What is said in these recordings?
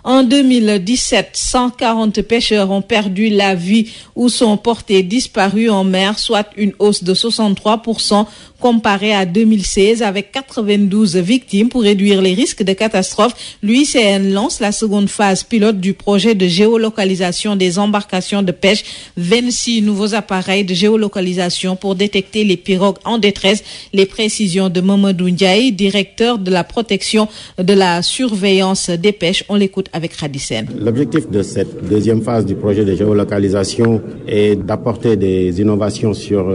En 2017, 140 pêcheurs ont perdu la vie ou sont portés disparus en mer, soit une hausse de 63% comparé à 2016 avec 92 victimes. Pour réduire les risques de catastrophe, l'UICN lance la seconde phase pilote du projet de géolocalisation des embarcations de pêche. 26 nouveaux appareils de géolocalisation pour détecter les pirogues en détresse. Les précisions de Mamadou Ndiaye, directeur de la protection de la surveillance des pêches. On l'écoute avec Khadisen. L'objectif de cette deuxième phase du projet de géolocalisation est d'apporter des innovations sur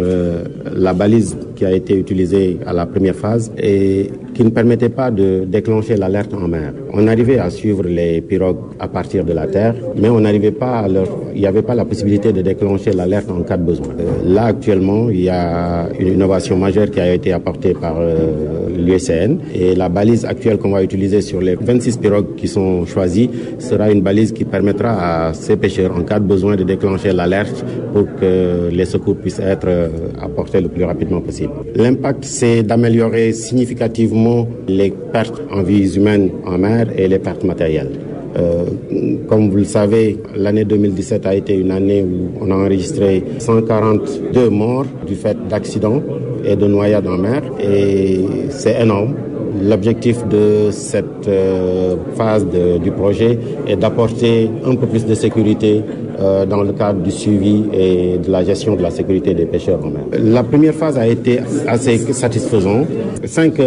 la balise qui a été utilisée à la première phase et qui ne permettait pas de déclencher l'alerte en mer. On arrivait à suivre les pirogues à partir de la terre, mais il n'y avait pas la possibilité de déclencher l'alerte en cas de besoin. Là, actuellement, il y a une innovation majeure qui a été apportée par l'UICN et la balise actuelle qu'on va utiliser sur les 26 pirogues qui sont choisies sera une balise qui permettra à ces pêcheurs, en cas de besoin, de déclencher l'alerte pour que les secours puissent être apportés le plus rapidement possible. L'impact, c'est d'améliorer significativement les pertes en vies humaines en mer et les pertes matérielles. Comme vous le savez, l'année 2017 a été une année où on a enregistré 142 morts du fait d'accidents et de noyades en mer et c'est énorme. L'objectif de cette phase du projet est d'apporter un peu plus de sécurité dans le cadre du suivi et de la gestion de la sécurité des pêcheurs en mer. La première phase a été assez satisfaisante. 5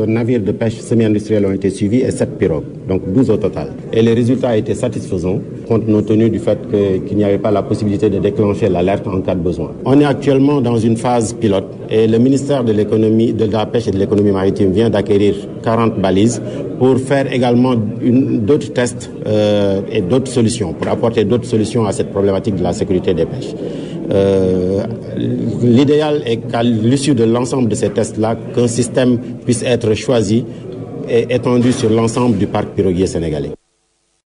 navires de pêche semi-industriels ont été suivis et 7 pirogues, donc 12 au total. Et les résultats étaient satisfaisants compte tenu du fait qu'il n'y avait pas la possibilité de déclencher l'alerte en cas de besoin. On est actuellement dans une phase pilote et le ministère de l'économie, de la pêche et de l'économie maritime vient d'acquérir 40 balises pour faire également d'autres tests et d'autres solutions, pour apporter d'autres solutions à cette problématique de la sécurité des pêches. L'idéal est qu'à l'issue de l'ensemble de ces tests-là, qu'un système puisse être choisi et étendu sur l'ensemble du parc piroguier sénégalais.